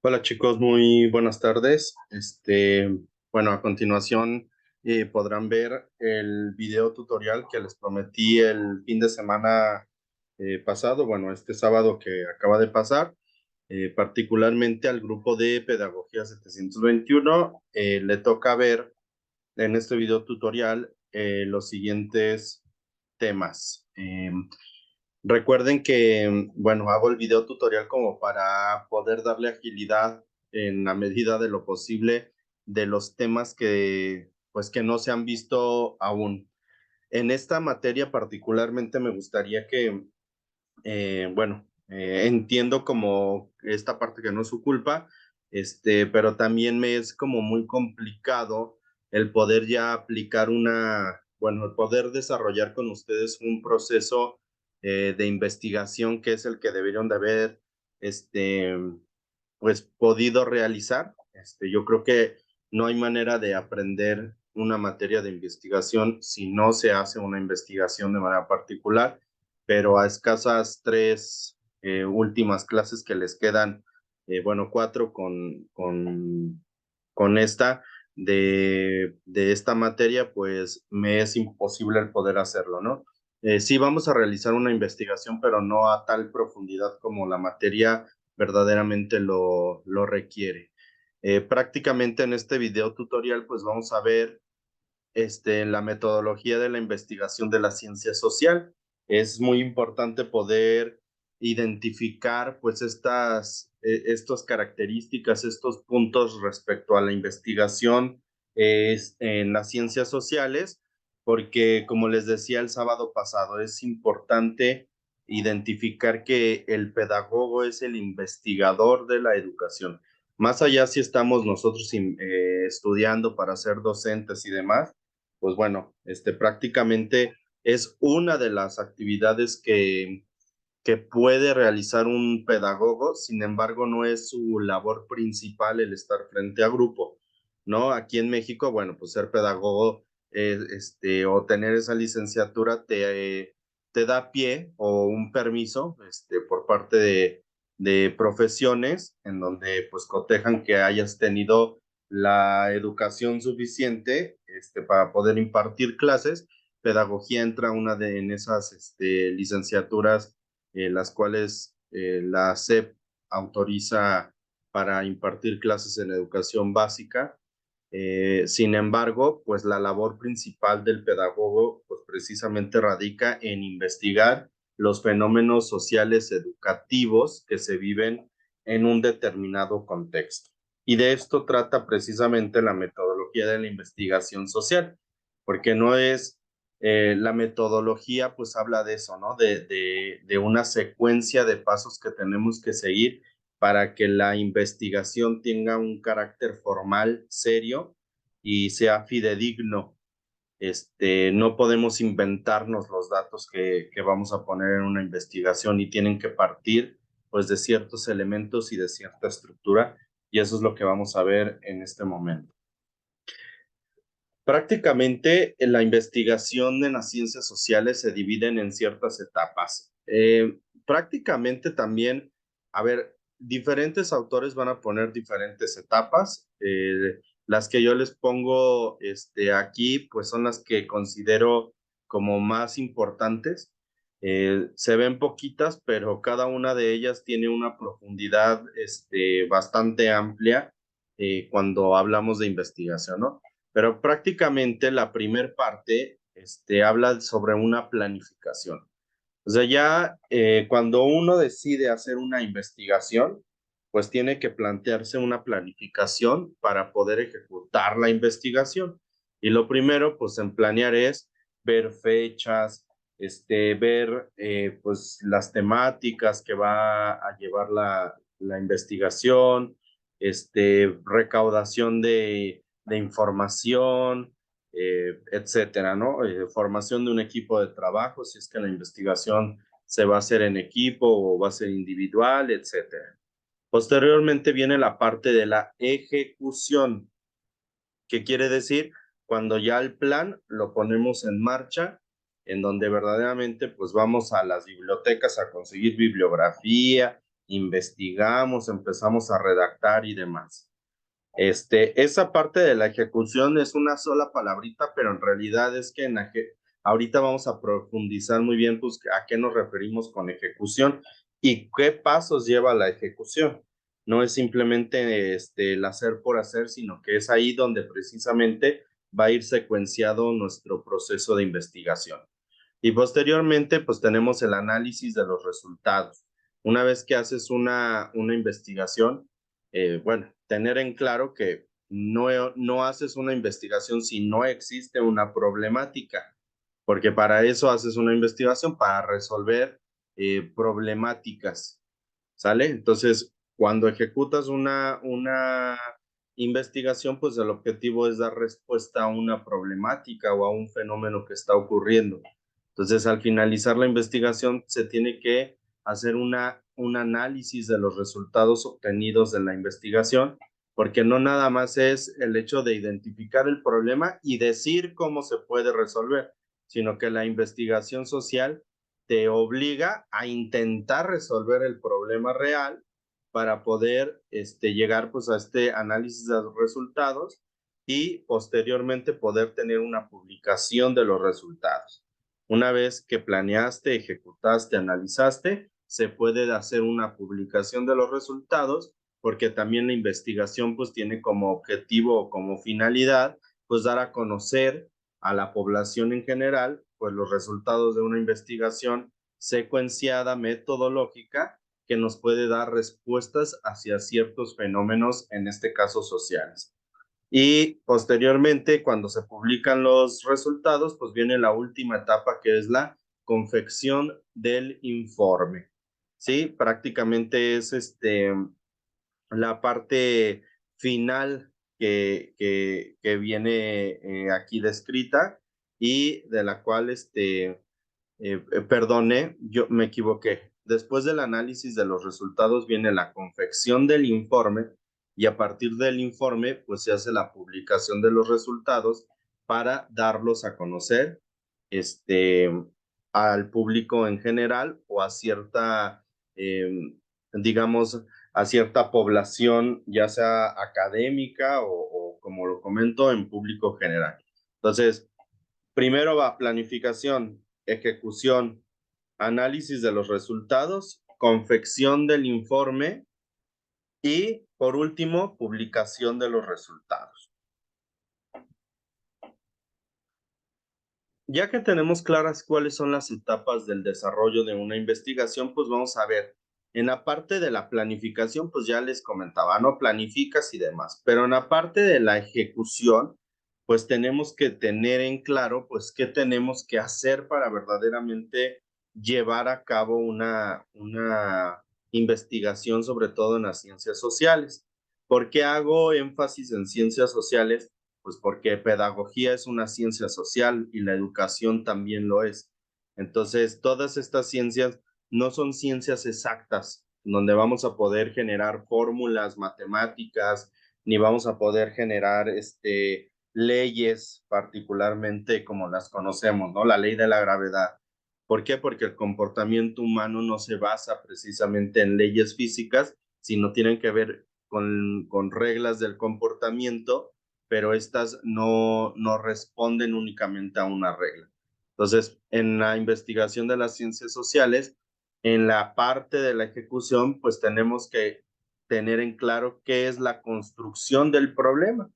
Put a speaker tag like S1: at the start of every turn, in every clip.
S1: Hola chicos, muy buenas tardes. Bueno, a continuación podrán ver el video tutorial que les prometí el fin de semana pasado, bueno, este sábado que acaba de pasar, particularmente al grupo de Pedagogía 721. Le toca ver en este video tutorial los siguientes temas. Recuerden que, bueno, hago el video tutorial como para poder darle agilidad en la medida de lo posible de los temas pues, que no se han visto aún. En esta materia particularmente me gustaría que, bueno, entiendo como esta parte que no es su culpa, pero también me es como muy complicado el poder ya aplicar bueno, el poder desarrollar con ustedes un proceso de investigación que es el que deberían de haber, este, pues, podido realizar. Yo creo que no hay manera de aprender una materia de investigación si no se hace una investigación de manera particular, pero a escasas tres últimas clases que les quedan, bueno, cuatro con esta de esta materia, pues me es imposible el poder hacerlo, ¿no? Sí vamos a realizar una investigación, pero no a tal profundidad como la materia verdaderamente lo requiere. Prácticamente en este video tutorial, pues vamos a ver la metodología de la investigación de la ciencia social. Es muy importante poder identificar pues estas características, estos puntos respecto a la investigación en las ciencias sociales, porque como les decía el sábado pasado, es importante identificar que el pedagogo es el investigador de la educación. Más allá si estamos nosotros estudiando para ser docentes y demás, pues bueno, prácticamente es una de las actividades que puede realizar un pedagogo. Sin embargo, no es su labor principal el estar frente a grupo, ¿no? Aquí en México, bueno, pues ser pedagogo o tener esa licenciatura te da pie o un permiso por parte de profesiones en donde pues cotejan que hayas tenido la educación suficiente para poder impartir clases. Pedagogía entra en esas licenciaturas, las cuales la SEP autoriza para impartir clases en educación básica. Sin embargo, pues la labor principal del pedagogo pues precisamente radica en investigar los fenómenos sociales educativos que se viven en un determinado contexto. Y de esto trata precisamente la metodología de la investigación social, porque no es la metodología, pues habla de eso, ¿no? De una secuencia de pasos que tenemos que seguir para que la investigación tenga un carácter formal, serio y sea fidedigno. No podemos inventarnos los datos que vamos a poner en una investigación y tienen que partir pues de ciertos elementos y de cierta estructura, y eso es lo que vamos a ver en este momento. Prácticamente la investigación en las ciencias sociales se dividen en ciertas etapas. Prácticamente también, a ver, diferentes autores van a poner diferentes etapas. Las que yo les pongo aquí, pues son las que considero como más importantes. Se ven poquitas, pero cada una de ellas tiene una profundidad bastante amplia cuando hablamos de investigación, ¿no? Pero prácticamente la primer parte habla sobre una planificación. O sea, ya cuando uno decide hacer una investigación, pues tiene que plantearse una planificación para poder ejecutar la investigación. Y lo primero, pues en planear es ver fechas, ver pues las temáticas que va a llevar la investigación, recaudación de información, etcétera, ¿no? Formación de un equipo de trabajo, si es que la investigación se va a hacer en equipo o va a ser individual, etcétera. Posteriormente viene la parte de la ejecución, que quiere decir cuando ya el plan lo ponemos en marcha, en donde verdaderamente pues vamos a las bibliotecas a conseguir bibliografía, investigamos, empezamos a redactar y demás. Esa parte de la ejecución es una sola palabrita, pero en realidad es que ahorita vamos a profundizar muy bien pues, a qué nos referimos con ejecución y qué pasos lleva la ejecución. No es simplemente el hacer por hacer, sino que es ahí donde precisamente va a ir secuenciado nuestro proceso de investigación. Y posteriormente, pues tenemos el análisis de los resultados. Una vez que haces una investigación, bueno, tener en claro que no haces una investigación si no existe una problemática, porque para eso haces una investigación, para resolver problemáticas, ¿sale? Entonces, cuando ejecutas una investigación, pues el objetivo es dar respuesta a una problemática o a un fenómeno que está ocurriendo. Entonces, al finalizar la investigación, se tiene que hacer un análisis de los resultados obtenidos de la investigación, porque no nada más es el hecho de identificar el problema y decir cómo se puede resolver, sino que la investigación social te obliga a intentar resolver el problema real para poder llegar pues a este análisis de los resultados y posteriormente poder tener una publicación de los resultados. Una vez que planeaste, ejecutaste, analizaste, se puede hacer una publicación de los resultados porque también la investigación pues tiene como objetivo o como finalidad pues dar a conocer a la población en general pues los resultados de una investigación secuenciada, metodológica, que nos puede dar respuestas hacia ciertos fenómenos, en este caso sociales. Y posteriormente, cuando se publican los resultados, pues viene la última etapa que es la confección del informe. Sí, prácticamente es la parte final que viene aquí descrita y de la cual perdone, yo me equivoqué. Después del análisis de los resultados viene la confección del informe y a partir del informe pues se hace la publicación de los resultados para darlos a conocer este, al público en general o a cierta, digamos, a cierta población, ya sea académica o como lo comento, en público general. Entonces, primero va planificación, ejecución, análisis de los resultados, confección del informe y, por último, publicación de los resultados. Ya que tenemos claras cuáles son las etapas del desarrollo de una investigación, pues vamos a ver. En la parte de la planificación, pues ya les comentaba, ¿no? Planificas y demás. Pero en la parte de la ejecución, pues tenemos que tener en claro, pues, qué tenemos que hacer para verdaderamente llevar a cabo una investigación, sobre todo en las ciencias sociales. ¿Por qué hago énfasis en ciencias sociales? Pues porque pedagogía es una ciencia social y la educación también lo es. Entonces, todas estas ciencias no son ciencias exactas, donde vamos a poder generar fórmulas matemáticas, ni vamos a poder generar leyes particularmente como las conocemos, ¿no? La ley de la gravedad. ¿Por qué? Porque el comportamiento humano no se basa precisamente en leyes físicas, sino tienen que ver con reglas del comportamiento, pero estas no responden únicamente a una regla. Entonces, en la investigación de las ciencias sociales, en la parte de la ejecución, pues tenemos que tener en claro qué es la construcción del problema.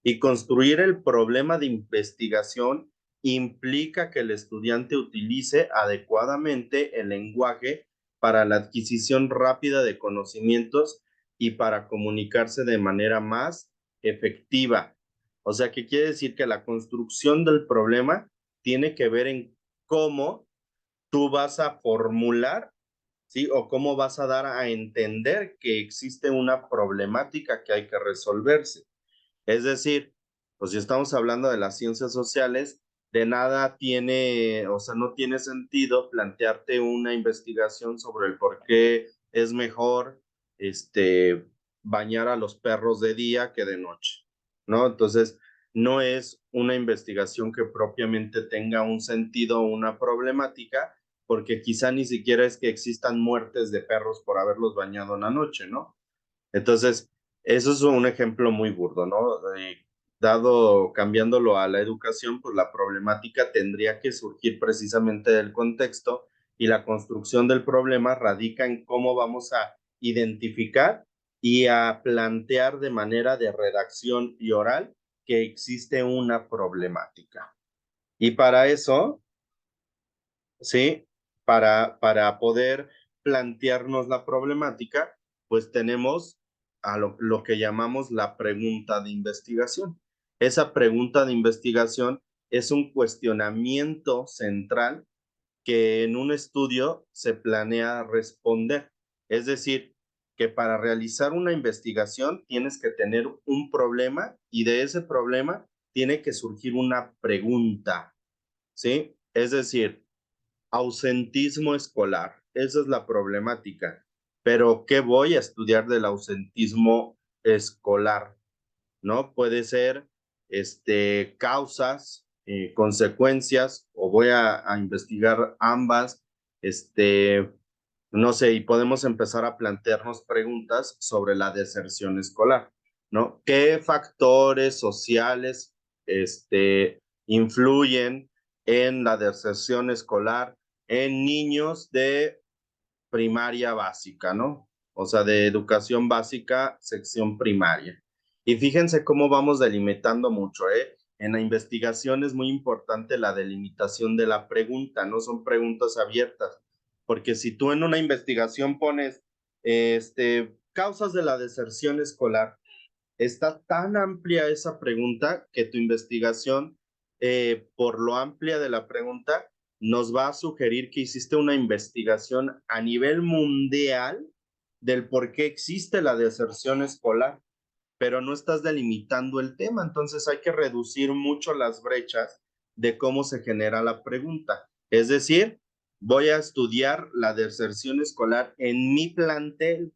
S1: Y construir el problema de investigación implica que el estudiante utilice adecuadamente el lenguaje para la adquisición rápida de conocimientos y para comunicarse de manera más efectiva. O sea, que quiere decir que la construcción del problema tiene que ver en cómo tú vas a formular, ¿sí? O cómo vas a dar a entender que existe una problemática que hay que resolverse. Es decir, pues si estamos hablando de las ciencias sociales, de nada tiene, o sea, no tiene sentido plantearte una investigación sobre el por qué es mejor bañar a los perros de día que de noche, ¿no? Entonces, no es una investigación que propiamente tenga un sentido o una problemática, porque quizá ni siquiera es que existan muertes de perros por haberlos bañado una noche, ¿no? Entonces, eso es un ejemplo muy burdo, ¿no? Dado, cambiándolo a la educación, pues la problemática tendría que surgir precisamente del contexto y la construcción del problema radica en cómo vamos a identificar y a plantear de manera de redacción y oral que existe una problemática. Y para eso, ¿sí? Para poder plantearnos la problemática, pues tenemos a lo que llamamos la pregunta de investigación. Esa pregunta de investigación es un cuestionamiento central que en un estudio se planea responder. Es decir, que para realizar una investigación tienes que tener un problema y de ese problema tiene que surgir una pregunta, ¿sí? Es decir, ausentismo escolar. Esa es la problemática. Pero, ¿qué voy a estudiar del ausentismo escolar? ¿No? Puede ser causas, consecuencias, o voy a investigar ambas, no sé, y podemos empezar a plantearnos preguntas sobre la deserción escolar, ¿no? ¿Qué factores sociales, influyen en la deserción escolar en niños de primaria básica, ¿no? O sea, de educación básica, sección primaria. Y fíjense cómo vamos delimitando mucho, ¿eh? En la investigación es muy importante la delimitación de la pregunta, no son preguntas abiertas, porque si tú en una investigación pones, causas de la deserción escolar, está tan amplia esa pregunta que tu investigación, por lo amplia de la pregunta, nos va a sugerir que hiciste una investigación a nivel mundial del por qué existe la deserción escolar, pero no estás delimitando el tema. Entonces hay que reducir mucho las brechas de cómo se genera la pregunta. Es decir, voy a estudiar la deserción escolar en mi plantel,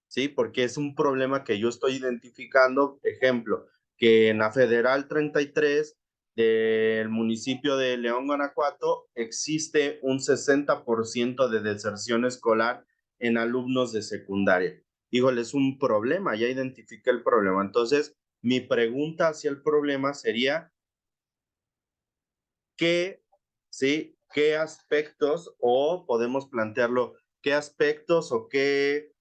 S1: ¿sí? Porque es un problema que yo estoy identificando, ejemplo, que en la Federal 33 del municipio de León, Guanajuato, existe un 60% de deserción escolar en alumnos de secundaria. Híjole, es un problema, ya identifiqué el problema. Entonces, mi pregunta hacia el problema sería, ¿qué, sí, qué aspectos, o podemos plantearlo, qué aspectos o qué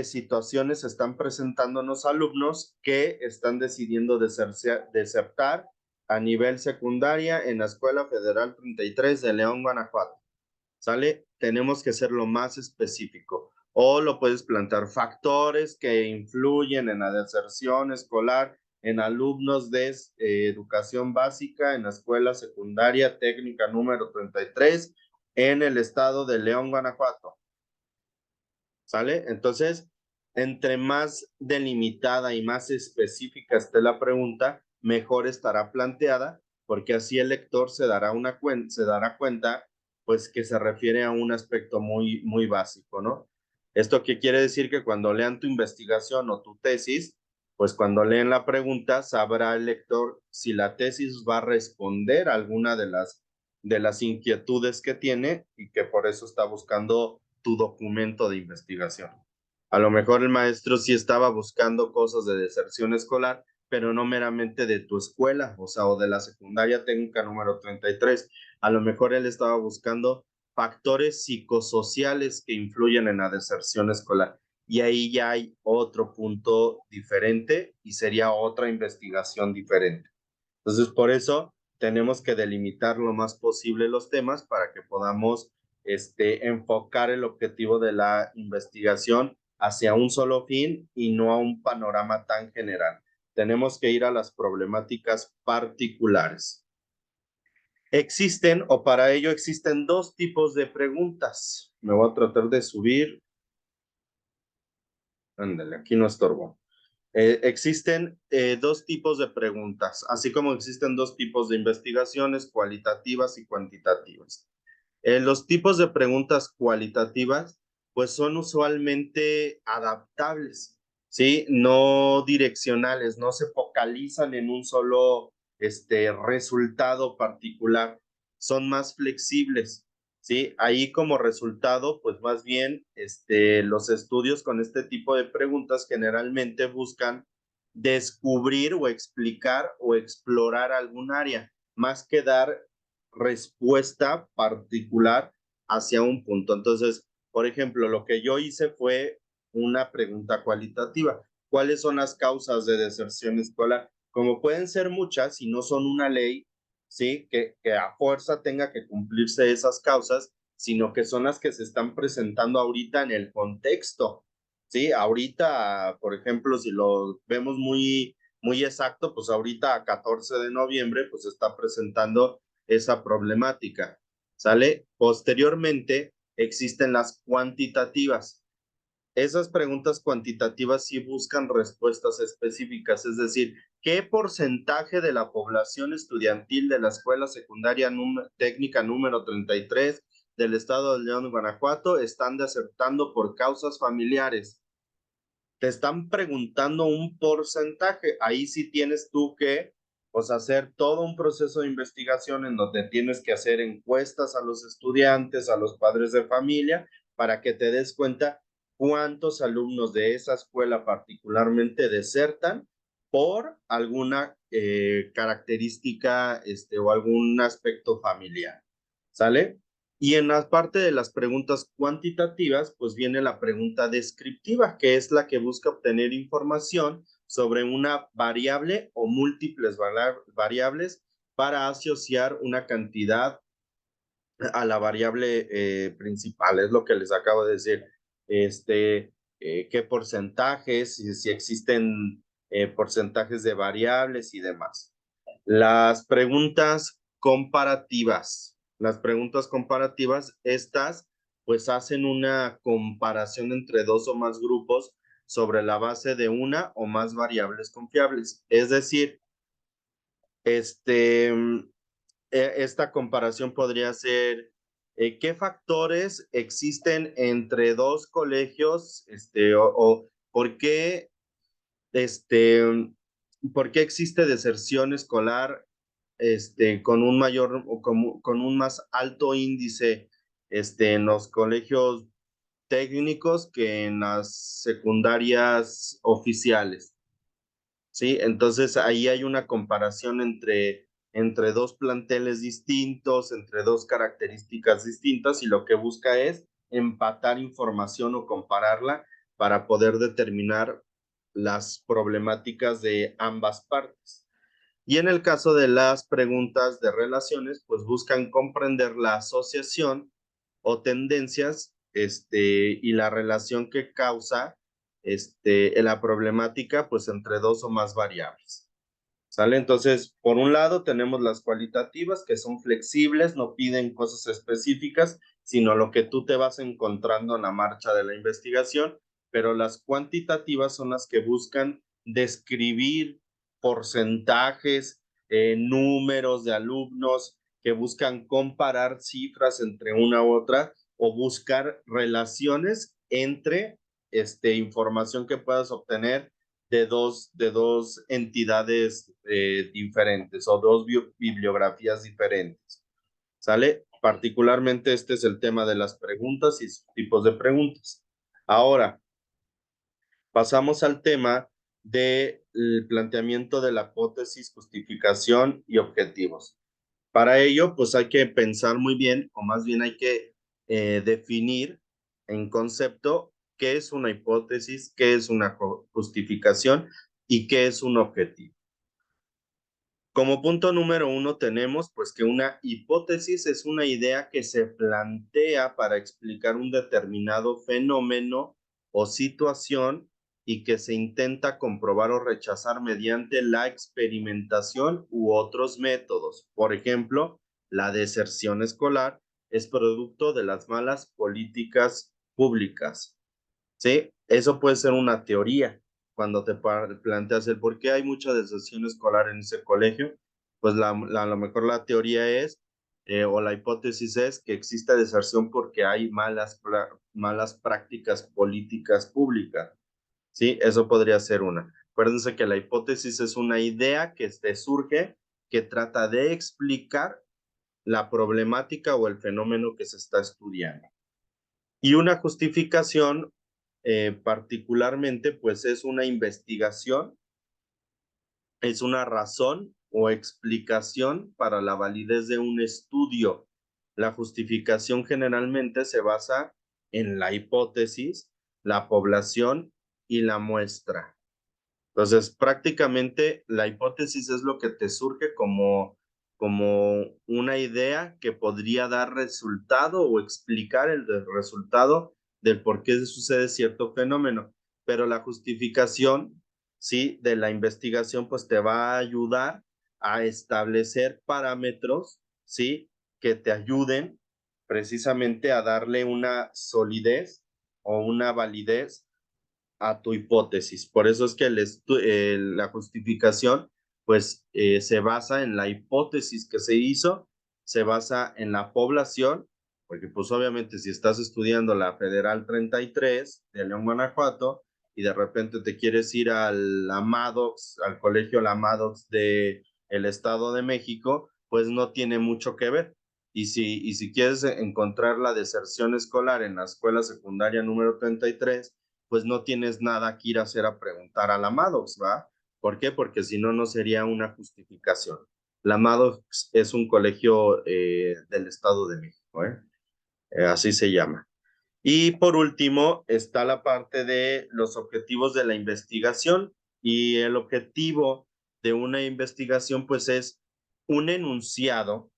S1: situaciones están presentando los alumnos que están decidiendo desertar a nivel secundaria en la Escuela Federal 33 de León, Guanajuato? ¿Sale? Tenemos que ser lo más específico. O lo puedes plantear factores que influyen en la deserción escolar en alumnos de educación básica en la escuela secundaria técnica número 33 en el estado de León, Guanajuato. ¿Sale? Entonces, entre más delimitada y más específica esté la pregunta, mejor estará planteada, porque así el lector se dará cuenta, pues, que se refiere a un aspecto muy, muy básico, ¿no? ¿Esto qué quiere decir? Que cuando lean tu investigación o tu tesis, pues cuando leen la pregunta, sabrá el lector si la tesis va a responder a alguna de las inquietudes que tiene y que por eso está buscando tu documento de investigación. A lo mejor el maestro sí estaba buscando cosas de deserción escolar, pero no meramente de tu escuela, o sea, o de la secundaria técnica número 33. A lo mejor él estaba buscando factores psicosociales que influyen en la deserción escolar. Y ahí ya hay otro punto diferente y sería otra investigación diferente. Entonces, por eso tenemos que delimitar lo más posible los temas para que podamos enfocar el objetivo de la investigación hacia un solo fin y no a un panorama tan general. Tenemos que ir a las problemáticas particulares. Existen, o para ello existen dos tipos de preguntas. Me voy a tratar de subir. Ándale, aquí no estorbo. Existen dos tipos de preguntas, así como existen dos tipos de investigaciones, cualitativas y cuantitativas. Los tipos de preguntas cualitativas, pues son usualmente adaptables, ¿sí? No direccionales, no se focalizan en un solo resultado particular, son más flexibles. ¿sí? Ahí como resultado, pues más bien los estudios con este tipo de preguntas generalmente buscan descubrir o explicar o explorar algún área, más que dar respuesta particular hacia un punto. Entonces, por ejemplo, lo que yo hice fue una pregunta cualitativa. ¿Cuáles son las causas de deserción escolar? Como pueden ser muchas y no son una ley, ¿sí? Que a fuerza tenga que cumplirse esas causas, sino que son las que se están presentando ahorita en el contexto, ¿sí? Ahorita, por ejemplo, si lo vemos muy exacto, pues ahorita a 14 de noviembre, pues está presentando esa problemática, ¿sale? Posteriormente existen las cuantitativas. Esas preguntas cuantitativas sí buscan respuestas específicas, es decir, ¿qué porcentaje de la población estudiantil de la escuela secundaria técnica número 33 del estado de León, Guanajuato, están desertando por causas familiares? Te están preguntando un porcentaje. Ahí sí tienes tú que, pues, hacer todo un proceso de investigación en donde tienes que hacer encuestas a los estudiantes, a los padres de familia, para que te des cuenta cuántos alumnos de esa escuela particularmente desertan por alguna característica o algún aspecto familiar. ¿Sale? Y en la parte de las preguntas cuantitativas, pues viene la pregunta descriptiva, que es la que busca obtener información sobre una variable o múltiples variables para asociar una cantidad a la variable principal. Es lo que les acabo de decir. Qué porcentajes, si existen porcentajes de variables y demás. Las preguntas comparativas. Las preguntas comparativas, estas pues hacen una comparación entre dos o más grupos sobre la base de una o más variables confiables. Es decir, esta comparación podría ser qué factores existen entre dos colegios, o este, por qué existe deserción escolar con un mayor o con un más alto índice en los colegios técnicos que en las secundarias oficiales, ¿sí? Entonces ahí hay una comparación entre dos planteles distintos, entre dos características distintas y lo que busca es empatar información o compararla para poder determinar las problemáticas de ambas partes. Y en el caso de las preguntas de relaciones, pues buscan comprender la asociación o tendencias y la relación que causa en la problemática pues entre dos o más variables. ¿Sale? Entonces, por un lado tenemos las cualitativas que son flexibles, no piden cosas específicas, sino lo que tú te vas encontrando en la marcha de la investigación, pero las cuantitativas son las que buscan describir porcentajes, números de alumnos, que buscan comparar cifras entre una u otra o buscar relaciones entre información que puedas obtener de dos entidades diferentes o dos bibliografías diferentes. ¿Sale? Particularmente este es el tema de las preguntas y sus tipos de preguntas. Ahora, pasamos al tema del planteamiento de la hipótesis, justificación y objetivos. Para ello, pues hay que pensar muy bien, o más bien hay que definir en concepto qué es una hipótesis, qué es una justificación y qué es un objetivo. Como punto número uno tenemos pues que una hipótesis es una idea que se plantea para explicar un determinado fenómeno o situación y que se intenta comprobar o rechazar mediante la experimentación u otros métodos. Por ejemplo, la deserción escolar es producto de las malas políticas públicas. ¿Sí? Eso puede ser una teoría. Cuando te planteas el por qué hay mucha deserción escolar en ese colegio, pues a lo mejor la teoría es, o la hipótesis es que existe deserción porque hay malas prácticas políticas públicas. ¿Sí? Eso podría ser una. Acuérdense que la hipótesis es una idea que te surge, que trata de explicar la problemática o el fenómeno que se está estudiando. Y una justificación, particularmente, pues es una investigación, es una razón o explicación para la validez de un estudio. La justificación generalmente se basa en la hipótesis, la población y la muestra. Entonces, prácticamente la hipótesis es lo que te surge como una idea que podría dar resultado o explicar el resultado del por qué sucede cierto fenómeno. Pero la justificación, ¿sí?, de la investigación, pues te va a ayudar a establecer parámetros, ¿sí?, que te ayuden precisamente a darle una solidez o una validez a tu hipótesis. Por eso es que la justificación, pues, se basa en la hipótesis que se hizo, se basa en la población, porque pues obviamente si estás estudiando la Federal 33 de León, Guanajuato, y de repente te quieres ir la Maddox, al colegio La Maddox de el Estado de México, pues no tiene mucho que ver. Y si quieres encontrar la deserción escolar en la escuela secundaria número 33, pues no tienes nada que ir a hacer a preguntar a la Maddox, ¿va? ¿Por qué? Porque si no, no sería una justificación. La Maddox es un colegio del Estado de México, así se llama. Y por último está la parte de los objetivos de la investigación, y el objetivo de una investigación pues es un enunciado.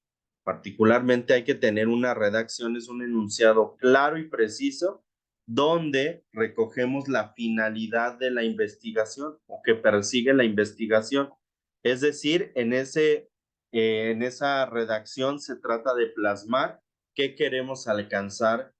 S1: Particularmente hay que tener una redacción, es un enunciado claro y preciso donde recogemos la finalidad de la investigación o que persigue la investigación. Es decir, en esa redacción se trata de plasmar qué queremos alcanzar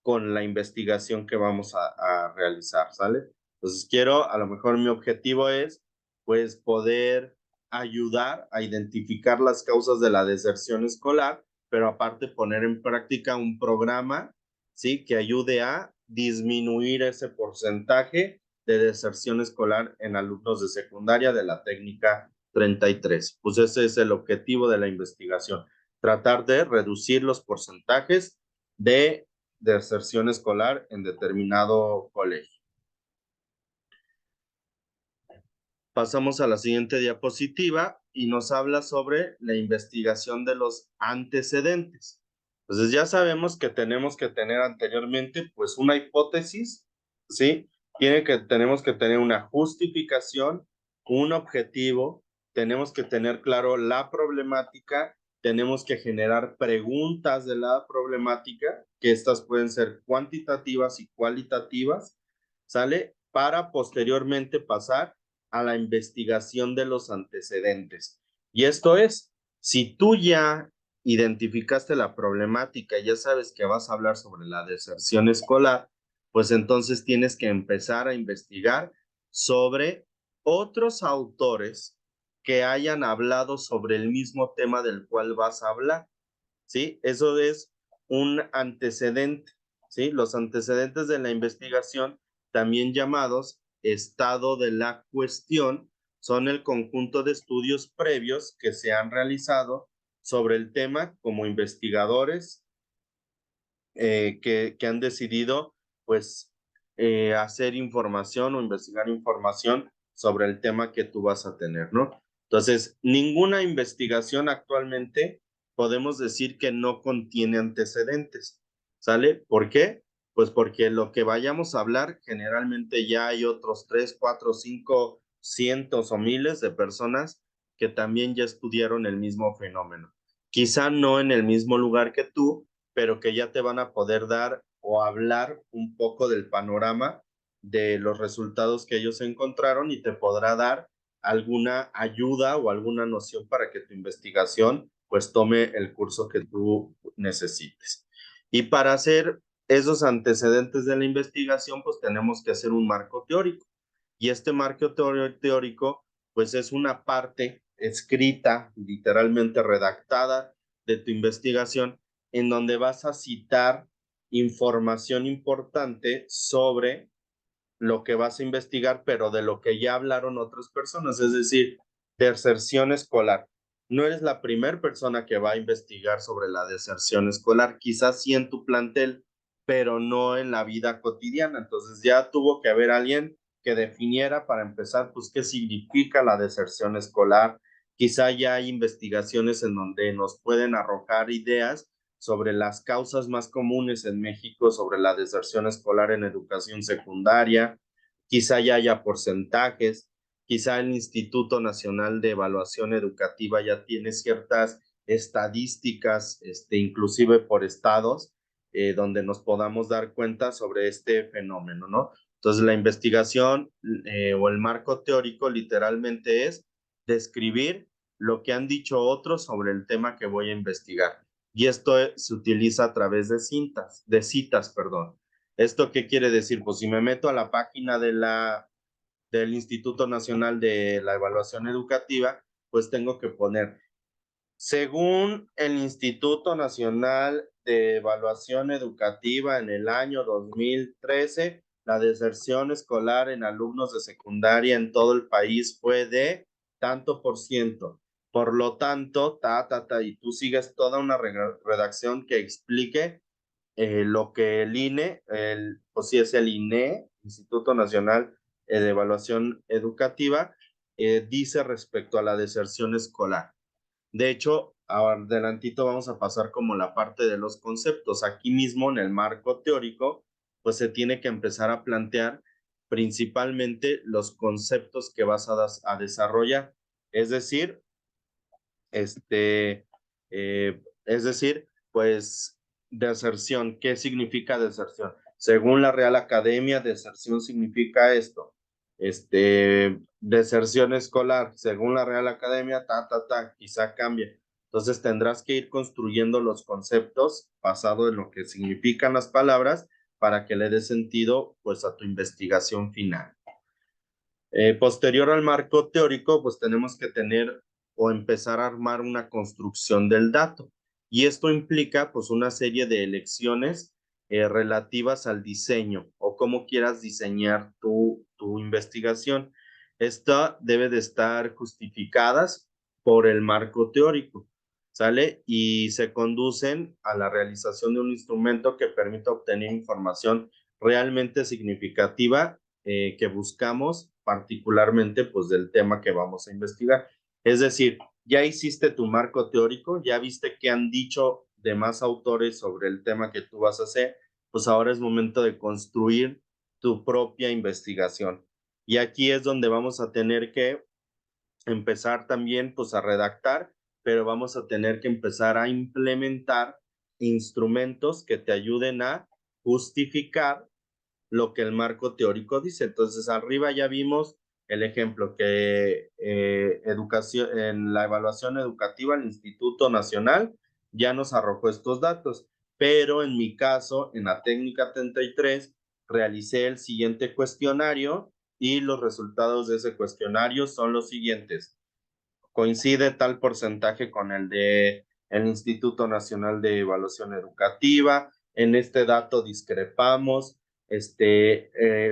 S1: con la investigación que vamos a realizar, ¿sale? Entonces a lo mejor mi objetivo es, pues, poder ayudar a identificar las causas de la deserción escolar, pero aparte poner en práctica un programa, ¿sí?, que ayude a disminuir ese porcentaje de deserción escolar en alumnos de secundaria de la técnica 33. Pues ese es el objetivo de la investigación, tratar de reducir los porcentajes de deserción escolar en determinado colegio. Pasamos a la siguiente diapositiva y nos habla sobre la investigación de los antecedentes. Entonces ya sabemos que tenemos que tener anteriormente pues una hipótesis, ¿sí? Tenemos que tener una justificación, un objetivo, tenemos que tener claro la problemática, tenemos que generar preguntas de la problemática, que estas pueden ser cuantitativas y cualitativas, ¿sale? Para posteriormente pasar a la investigación de los antecedentes. Y esto es, si tú ya identificaste la problemática, ya sabes que vas a hablar sobre la deserción escolar, pues entonces tienes que empezar a investigar sobre otros autores que hayan hablado sobre el mismo tema del cual vas a hablar, ¿sí? Eso es un antecedente, ¿sí? Los antecedentes de la investigación, también llamados estado de la cuestión, son el conjunto de estudios previos que se han realizado sobre el tema como investigadores que han decidido, pues, hacer información o investigar información sobre el tema que tú vas a tener, ¿no? Entonces, ninguna investigación actualmente podemos decir que no contiene antecedentes, ¿sale? ¿Por qué? Pues porque lo que vayamos a hablar, generalmente ya hay otros 3, 4, 5, cientos o miles de personas que también ya estudiaron el mismo fenómeno. Quizá no en el mismo lugar que tú, pero que ya te van a poder dar o hablar un poco del panorama de los resultados que ellos encontraron y te podrá dar alguna ayuda o alguna noción para que tu investigación pues tome el curso que tú necesites. Y para hacer esos antecedentes de la investigación, pues tenemos que hacer un marco teórico. Y este marco teórico pues es una parte escrita, literalmente redactada de tu investigación, en donde vas a citar información importante sobre lo que vas a investigar, pero de lo que ya hablaron otras personas, es decir, deserción escolar. no eres la primera persona que va a investigar sobre la deserción escolar, quizás sí en tu plantel, pero no en la vida cotidiana. Entonces ya tuvo que haber alguien que definiera para empezar, pues, qué significa la deserción escolar. Quizá ya hay investigaciones en donde nos pueden arrojar ideas sobre las causas más comunes en México sobre la deserción escolar en educación secundaria. Quizá ya haya porcentajes, quizá el Instituto Nacional de Evaluación Educativa ya tiene ciertas estadísticas, inclusive por estados, donde nos podamos dar cuenta sobre este fenómeno, ¿no? Entonces, la investigación o el marco teórico literalmente es describir lo que han dicho otros sobre el tema que voy a investigar. Y esto se utiliza a través de citas, perdón. ¿Esto qué quiere decir? Pues si me meto a la página del Instituto Nacional de la Evaluación Educativa, pues tengo que poner, según el Instituto Nacional de Evaluación Educativa en el año 2013, la deserción escolar en alumnos de secundaria en todo el país fue de tanto por ciento. Por lo tanto, y tú sigues toda una redacción que explique lo que el INE, o si es el INE, Instituto Nacional de Evaluación Educativa, dice respecto a la deserción escolar. De hecho, adelantito vamos a pasar como la parte de los conceptos. Aquí mismo en el marco teórico, pues se tiene que empezar a plantear principalmente los conceptos que vas a desarrollar. Es decir, pues, deserción. ¿Qué significa deserción? Según la Real Academia, deserción significa esto. Deserción escolar, según la Real Academia, quizá cambie. Entonces tendrás que ir construyendo los conceptos basado en lo que significan las palabras para que le dé sentido, pues, a tu investigación final. Posterior al marco teórico, pues tenemos que tener o empezar a armar una construcción del dato. Y esto implica pues una serie de elecciones relativas al diseño o cómo quieras diseñar tu investigación. Esta debe de estar justificadas por el marco teórico, ¿sale? Y se conducen a la realización de un instrumento que permita obtener información realmente significativa que buscamos, particularmente pues del tema que vamos a investigar. Es decir, ya hiciste tu marco teórico, ya viste qué han dicho demás autores sobre el tema que tú vas a hacer, pues ahora es momento de construir tu propia investigación. Y aquí es donde vamos a tener que empezar también pues a redactar, pero vamos a tener que empezar a implementar instrumentos que te ayuden a justificar lo que el marco teórico dice. Entonces, arriba ya vimos el ejemplo que educación, en la evaluación educativa, el Instituto Nacional ya nos arrojó estos datos, pero en mi caso, en la técnica 33, realicé el siguiente cuestionario y los resultados de ese cuestionario son los siguientes. Coincide tal porcentaje con el de el Instituto Nacional de Evaluación Educativa. En este dato discrepamos.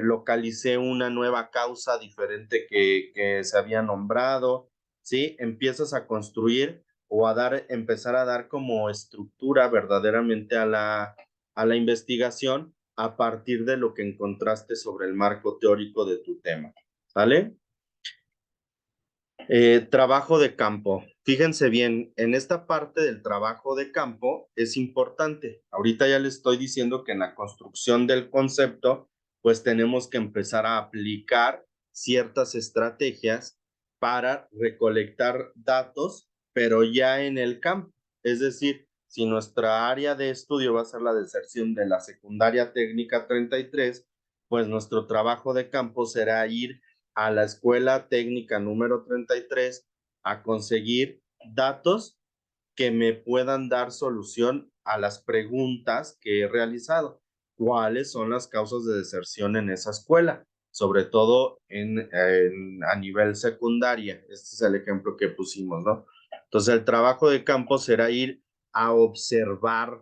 S1: Localicé una nueva causa diferente que se había nombrado, ¿sí? Empiezas a construir o empezar a dar como estructura verdaderamente a la investigación a partir de lo que encontraste sobre el marco teórico de tu tema, ¿vale? Trabajo de campo. Fíjense bien, en esta parte del trabajo de campo es importante. Ahorita ya les estoy diciendo que en la construcción del concepto, pues tenemos que empezar a aplicar ciertas estrategias para recolectar datos, pero ya en el campo. Es decir, si nuestra área de estudio va a ser la deserción de la secundaria técnica 33, pues nuestro trabajo de campo será ir a la escuela técnica número 33 a conseguir datos que me puedan dar solución a las preguntas que he realizado. ¿Cuáles son las causas de deserción en esa escuela? Sobre todo a nivel secundaria. Este es el ejemplo que pusimos, ¿no? Entonces, el trabajo de campo será ir a observar,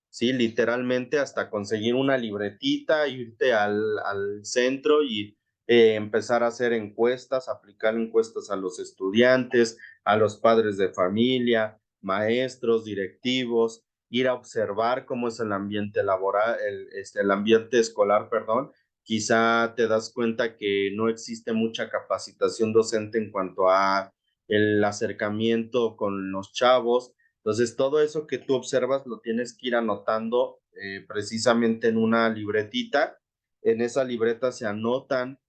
S1: ¿sí? Literalmente hasta conseguir una libretita, irte al centro y empezar a hacer encuestas, aplicar encuestas a los estudiantes, a los padres de familia, maestros, directivos, ir a observar cómo es el ambiente laboral, el ambiente escolar, perdón. Quizá te das cuenta que no existe mucha capacitación docente en cuanto a el acercamiento con los chavos. Entonces, todo eso que tú observas lo tienes que ir anotando precisamente en una libretita. En esa libreta se anotan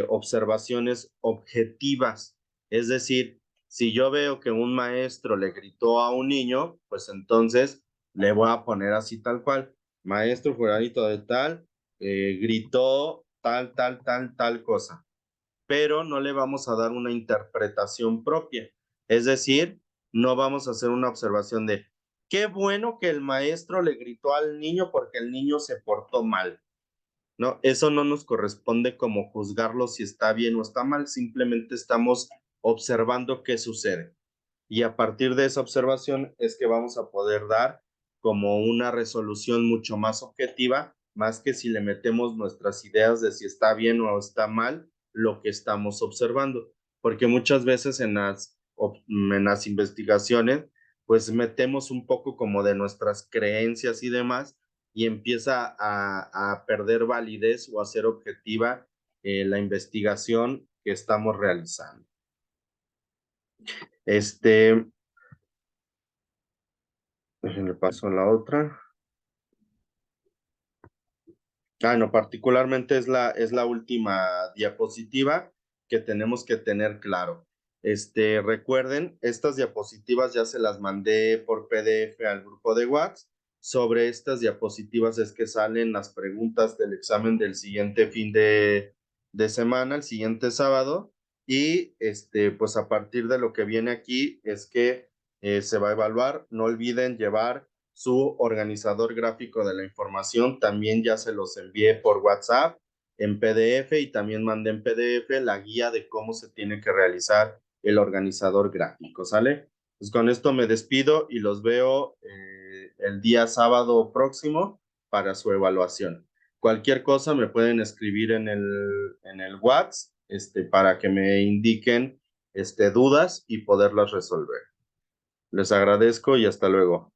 S1: observaciones objetivas. Es decir, si yo veo que un maestro le gritó a un niño, pues entonces le voy a poner así tal cual. Maestro fulanito de tal, gritó tal cosa, pero no le vamos a dar una interpretación propia. Es decir, no vamos a hacer una observación de qué bueno que el maestro le gritó al niño porque el niño se portó mal. No, eso no nos corresponde como juzgarlo si está bien o está mal, simplemente estamos observando qué sucede. Y a partir de esa observación es que vamos a poder dar como una resolución mucho más objetiva, más que si le metemos nuestras ideas de si está bien o está mal lo que estamos observando. Porque muchas veces en las investigaciones, pues metemos un poco como de nuestras creencias y demás, y empieza a perder validez o a ser objetiva la investigación que estamos realizando. Este, Déjenme paso a la otra. No, particularmente es la última diapositiva que tenemos que tener claro. Recuerden, estas diapositivas ya se las mandé por PDF al grupo de WhatsApp. Sobre estas diapositivas es que salen las preguntas del examen del siguiente fin de semana, el siguiente sábado. Y pues a partir de lo que viene aquí es que se va a evaluar. No olviden llevar su organizador gráfico de la información. También ya se los envié por WhatsApp en PDF y también mandé en PDF la guía de cómo se tiene que realizar el organizador gráfico, ¿sale? Pues con esto me despido y los veo el día sábado próximo para su evaluación. Cualquier cosa me pueden escribir en el WhatsApp para que me indiquen dudas y poderlas resolver. Les agradezco y hasta luego.